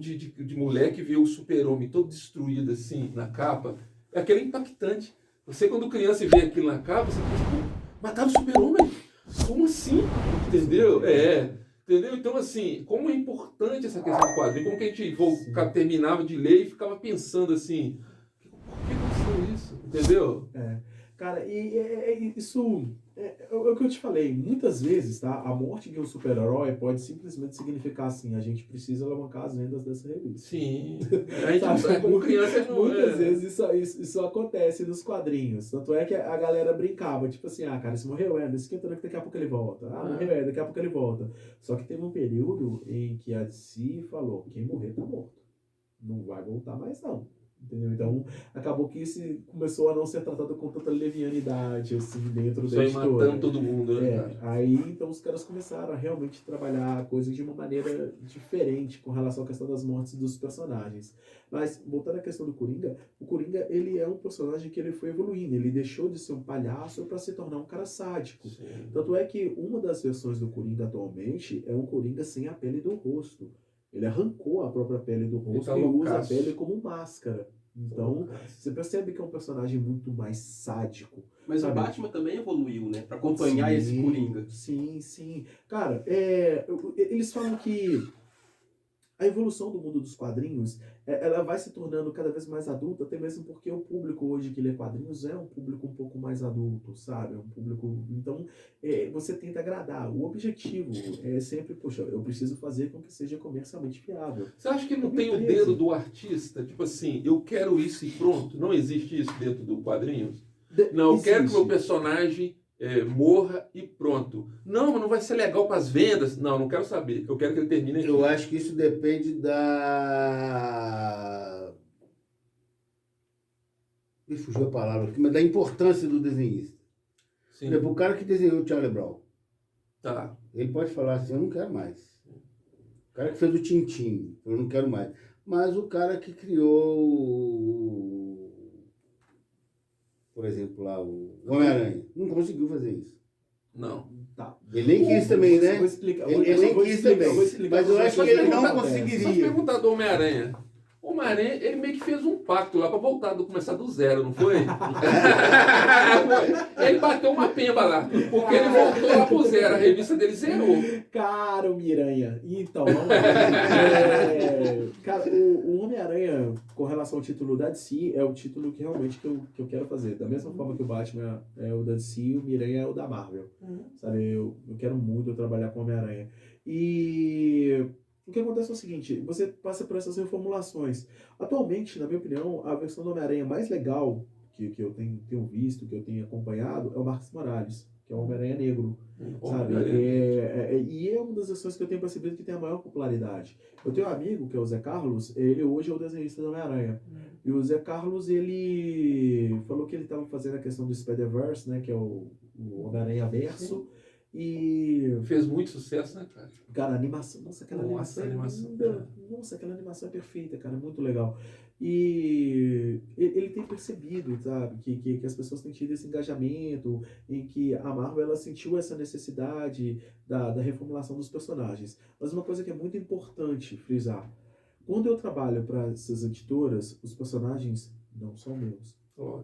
de moleque ver o Super-Homem todo destruído assim na capa, aquilo é impactante. Você, quando criança, vê aquilo na capa, você pensa, pô, mataram o Super-Homem? Como assim? Entendeu? Entendeu? Então, assim, como é importante essa questão do quadrinho, como que a gente terminava de ler e ficava pensando assim, por que aconteceu isso? Entendeu? Cara, isso é o que eu te falei. Muitas vezes, tá? A morte de um super-herói pode simplesmente significar assim: a gente precisa alavancar as vendas dessa revista. Sim. A gente, como criança, não. Muitas vezes isso acontece nos quadrinhos. Tanto é que a galera brincava, tipo assim: ah, cara, se morreu, não esquenta, daqui a pouco ele volta. Ah, morreu, daqui a pouco ele volta. Só que teve um período em que a DC falou: quem morrer tá morto. Não vai voltar mais, não. Entendeu? Então, acabou que isso começou a não ser tratado com tanta levianidade, assim, dentro da editora. Matando todo mundo, né, cara? Aí, então, os caras começaram a realmente trabalhar a coisa de uma maneira diferente com relação à questão das mortes dos personagens. Mas, voltando à questão do Coringa, o Coringa, ele é um personagem que ele foi evoluindo. Ele deixou de ser um palhaço para se tornar um cara sádico. Sim. Tanto é que uma das versões do Coringa atualmente é um Coringa sem a pele do rosto. Ele arrancou a própria pele do rosto e usa a pele como máscara. Então, você percebe que é um personagem muito mais sádico. Mas sabe? O Batman também evoluiu, né? Pra acompanhar esse Coringa. Sim. Cara, eles falam que a evolução do mundo dos quadrinhos, ela vai se tornando cada vez mais adulta, até mesmo porque o público hoje que lê quadrinhos é um público um pouco mais adulto, sabe? Um público... Então, você tenta agradar. O objetivo é sempre, poxa, eu preciso fazer com que seja comercialmente viável. Você acha que não tem o dedo do artista? Tipo assim, eu quero isso e pronto. Não existe isso dentro do quadrinho? Não, eu quero que o meu personagem... morra e pronto. Não, mas não vai ser legal para as vendas. Não quero saber. Eu quero que ele termine aqui. Eu acho que isso depende da... Me fugiu a palavra aqui, mas da importância do desenhista. Sim. Por exemplo, o cara que desenhou o Charlie Brown. Tá. Ele pode falar assim, eu não quero mais. O cara que fez o Tintin, eu não quero mais. Mas o cara que criou, por exemplo, lá, o Homem-Aranha, não conseguiu fazer isso. Não. Tá. Ele nem quis também, né? Vou explicar. Ele nem quis também. Mas eu acho que ele não Só conseguiria. perguntar do Homem-Aranha. O Homem-Aranha, ele meio que fez um pacto lá pra voltar, começar do zero, não foi? Ele bateu uma pemba lá, porque ele voltou lá pro zero, a revista dele zerou. Cara, o Miranha. Então, vamos lá. Cara, o Homem-Aranha, com relação ao título da DC, é o título que realmente que eu quero fazer. Da mesma forma que o Batman é o da DC, o Miranha é o da Marvel. Sabe, eu quero muito trabalhar com o Homem-Aranha. E... o que acontece é o seguinte, você passa por essas reformulações. Atualmente, na minha opinião, a versão do Homem-Aranha mais legal que eu tenho visto, que eu tenho acompanhado, é o Marcos Morales, que é o Homem-Aranha Negro, sabe? E é uma das versões que eu tenho percebido que tem a maior popularidade. Eu tenho um amigo, que é o Zé Carlos, ele hoje é o desenhista do Homem-Aranha. E o Zé Carlos, ele falou que ele estava fazendo a questão do Spider-Verse, né, que é o Homem-Aranha Verso. E fez muito sucesso, né, cara? Cara, a animação, nossa, aquela animação é linda. Nossa, aquela animação é perfeita, cara, é muito legal. E ele tem percebido, sabe, que as pessoas têm tido esse engajamento, em que a Marvel ela sentiu essa necessidade da reformulação dos personagens. Mas uma coisa que é muito importante frisar, quando eu trabalho para essas editoras, os personagens não são meus.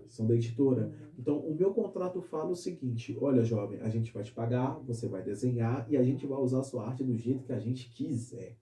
São da editora. Então, o meu contrato fala o seguinte: olha, jovem, a gente vai te pagar, você vai desenhar e a gente vai usar a sua arte do jeito que a gente quiser.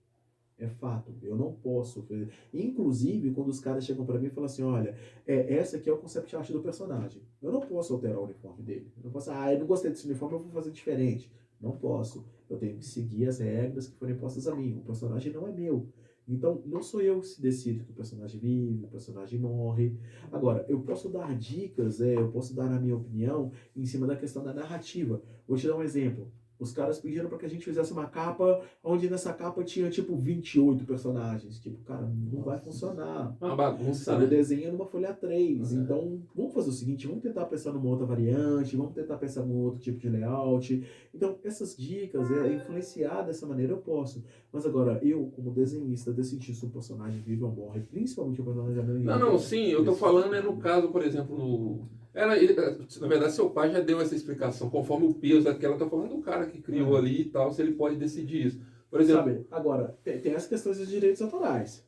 É fato, eu não posso. Inclusive, quando os caras chegam pra mim e falam assim: olha, essa aqui é o concept art do personagem. Eu não posso alterar o uniforme dele. Eu não posso, eu não gostei desse uniforme, eu vou fazer diferente. Não posso. Eu tenho que seguir as regras que foram impostas a mim. O personagem não é meu. Então, não sou eu que decido que o personagem vive, o personagem morre. Agora, eu posso dar dicas, eu posso dar a minha opinião em cima da questão da narrativa. Vou te dar um exemplo. Os caras pediram para que a gente fizesse uma capa, onde nessa capa tinha, tipo, 28 personagens. Tipo, cara, não vai funcionar. Uma bagunça, sabe, né? O desenho é numa folha 3. Então, vamos fazer o seguinte, vamos tentar pensar numa outra variante, vamos tentar pensar num outro tipo de layout. Então, essas dicas, influenciar dessa maneira eu posso. Mas agora, eu, como desenhista, decidir se um personagem vive ou morre, principalmente o personagem americano. Não, sim, eu tô falando no caso, por exemplo, na verdade, seu pai já deu essa explicação, conforme o peso daquela, eu tô falando do cara que criou ali e tal, se ele pode decidir isso. Por exemplo... Sabe? Agora, tem as questões dos direitos autorais.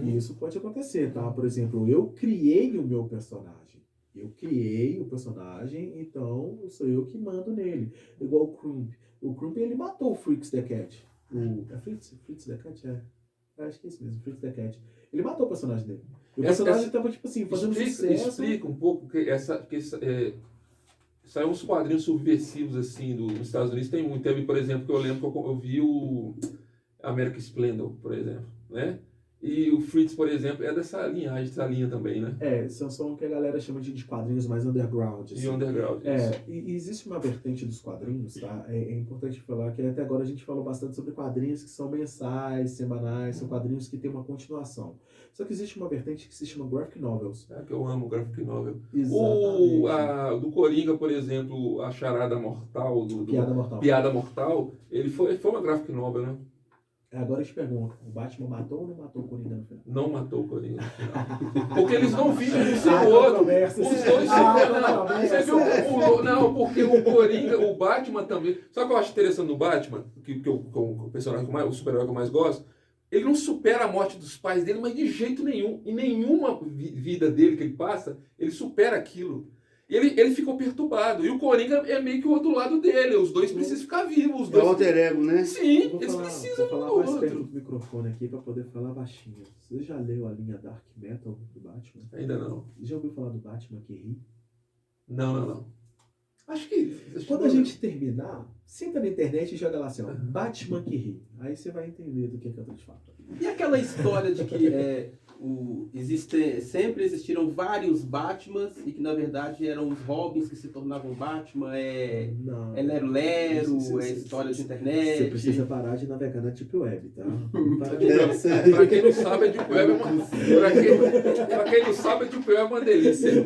E isso pode acontecer, tá? Por exemplo, eu criei o meu personagem. Eu criei o personagem, então sou eu que mando nele. Igual o Crump. O Crump, ele matou o Freaks the Cat. É Fritz? Fritz the Cat? Acho que é isso mesmo, Fritz the Cat. Ele matou o personagem dele. E o personagem tava, tipo assim, fazendo sucesso. Explica um pouco saiu uns quadrinhos subversivos, assim, nos Estados Unidos. Tem muito. Teve, por exemplo, que eu lembro que eu vi o American Splendor, por exemplo, né? E o Fritz, por exemplo, é dessa linhagem, dessa linha também, né? São o que a galera chama de quadrinhos mais underground. Assim. E underground. Isso. E existe uma vertente dos quadrinhos, tá? É importante falar que até agora a gente falou bastante sobre quadrinhos que são mensais, semanais, são quadrinhos que têm uma continuação. Só que existe uma vertente que se chama graphic novels. Que eu amo graphic novel. Exatamente. Do Coringa, por exemplo, a Charada Mortal, Piada Mortal. Piada Mortal, ele foi uma graphic novel, né? Agora eu te pergunto, o Batman matou ou não matou o Coringa no final? Não matou o Coringa no final. Porque eles não viram um sem o outro. Os dois você viu? Não, porque o Coringa, o Batman também. Sabe o que eu acho interessante no Batman? O personagem o super-herói que eu mais gosto? Ele não supera a morte dos pais dele, mas de jeito nenhum. Em nenhuma vida dele que ele passa, ele supera aquilo. Ele ficou perturbado. E o Coringa é meio que o outro lado dele. Os dois precisam ficar vivos. Os dois... É o alter ego, né? Sim, eles precisam vou um falar do mais outro. perto do microfone aqui para poder falar baixinho. Você já leu a linha Dark Metal do Batman? Ainda não. Já ouviu falar do Batman que ri? Não. Acho que... Quando a gente terminar, senta na internet e joga lá assim, ó, Batman que ri. Aí você vai entender do que eu tô te falando. E aquela história de que sempre existiram vários Batmans e que na verdade eram os Robins que se tornavam Batman, Não. Lero-lero, história de internet. Você precisa parar de navegar na Deep Web, tá? Pra quem não sabe, a Deep Web pra quem não sabe, a Deep Web é uma delícia.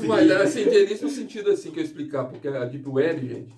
Mas assim, delícia no sentido assim que eu explicar, porque a Deep Web, gente,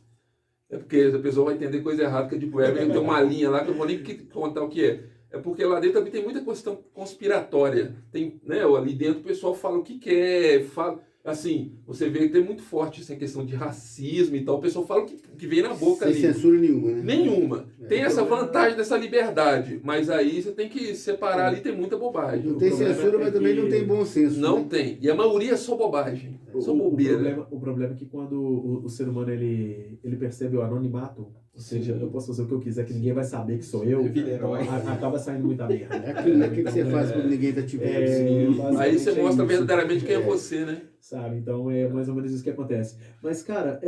é porque a pessoa vai entender coisa errada, que a Deep Web tem uma linha lá que eu não vou nem contar o que é. É porque lá dentro também tem muita questão conspiratória. Tem, né, ali dentro o pessoal fala o que quer, fala... Assim, você vê que tem muito forte essa questão de racismo e tal. O pessoal fala o que vem na boca ali. Sem censura nenhuma, né? Nenhuma. Tem essa vantagem dessa liberdade. Mas aí você tem que separar ali, tem muita bobagem. Não tem censura, mas também não tem bom senso. Não né? tem. E a maioria é só bobagem. Só bobeira. O problema é que quando o ser humano ele percebe o anonimato, ou seja, eu posso fazer o que eu quiser, que ninguém vai saber que sou eu, Vira-herói. acaba saindo muita merda. É aquilo, né? O que você faz quando ninguém tá te vendo? Aí você mostra isso. verdadeiramente quem é você, né? Sabe? Então é mais ou menos isso que acontece. Mas, cara,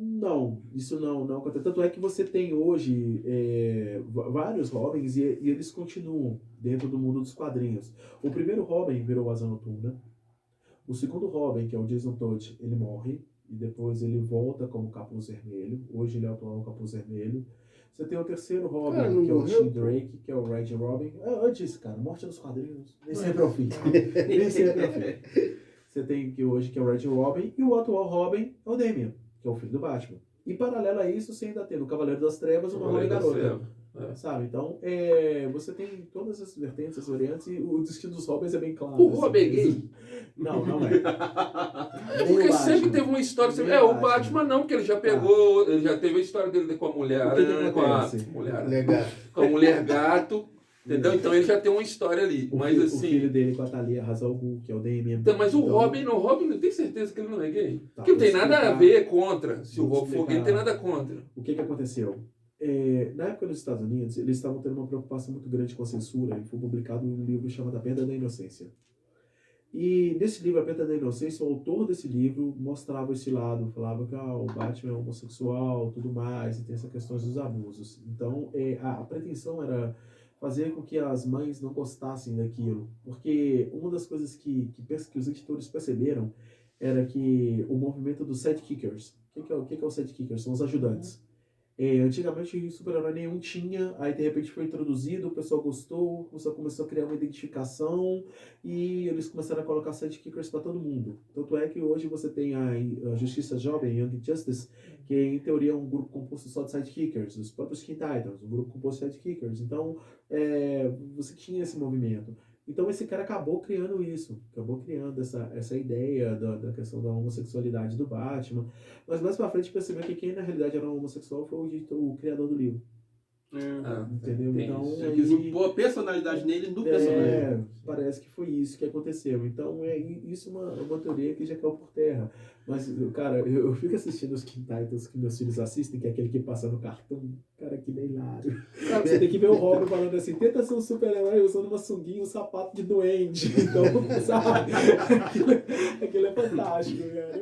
não, isso não acontece. Tanto é que você tem hoje vários Robins e eles continuam dentro do mundo dos quadrinhos. O primeiro Robin virou Asa Noturna. O segundo Robin, que é o Jason Todd, ele morre e depois ele volta como Capuz Vermelho. Hoje ele é o atual Capuz Vermelho. Você tem o terceiro Robin, Cara, que é o morreu, Tim Drake, que é o Red Robin. Eu disse, cara, morte dos quadrinhos, nem sempre é o fim. Nem sempre é o fim. Você tem que hoje que é o Red Robin e o atual Robin é o Damian, que é o filho do Batman. E paralelo a isso, você ainda tem no Cavaleiro das Trevas uma nova garota. Sabe? Então, você tem todas essas vertentes, essas variantes, e o destino dos Robins é bem claro. O Robin é gay? Não é. É porque sempre teve uma história. O Batman não, porque ele já pegou, ele já teve a história dele com a mulher aranha, com a mulher gato. Entendeu? Então ele já tem uma história ali. O filho dele com a Thalia Hazal Ghul, que é o Damian. Então, mas o Robin não tem certeza que ele não é gay. Porque não tem nada a ver contra. Se o Robin for gay, não tem nada contra. O que aconteceu? Na época nos Estados Unidos, eles estavam tendo uma preocupação muito grande com a censura e foi publicado um livro chamado A Perda da Inocência. E nesse livro, A Perda da Inocência, o autor desse livro mostrava esse lado, falava que o Batman é homossexual, tudo mais, e tem essas questões dos abusos. Então, a pretensão era fazer com que as mães não gostassem daquilo, porque uma das coisas que os editores perceberam era que o movimento dos sidekickers, o que é o sidekickers? São os ajudantes. Antigamente super-herói nenhum tinha, aí de repente foi introduzido, o pessoal gostou, o pessoal começou a criar uma identificação e eles começaram a colocar sidekickers para todo mundo. Tanto é que hoje você tem a Justiça Jovem, Young Justice, que em teoria é um grupo composto só de sidekickers, os próprios Teen Titans, um grupo composto de sidekickers. Então, você tinha esse movimento. Então esse cara acabou criando isso, acabou criando essa ideia da questão da homossexualidade do Batman. Mas mais pra frente percebeu que quem na realidade era homossexual foi o criador do livro. Entendeu? tem Então, isso. Ele quis impor a personalidade nele no personagem. parece que foi isso que aconteceu. Então, isso é uma teoria que já caiu por terra. Mas, cara, eu fico assistindo os Teen Titans que meus filhos assistem, que é aquele que passa no cartão. Cara, que nem hilário. Você tem que ver o Robin falando assim, tenta ser um super-herói usando uma sunguinha e um sapato de duende. Então, sabe? Aquilo é fantástico, cara.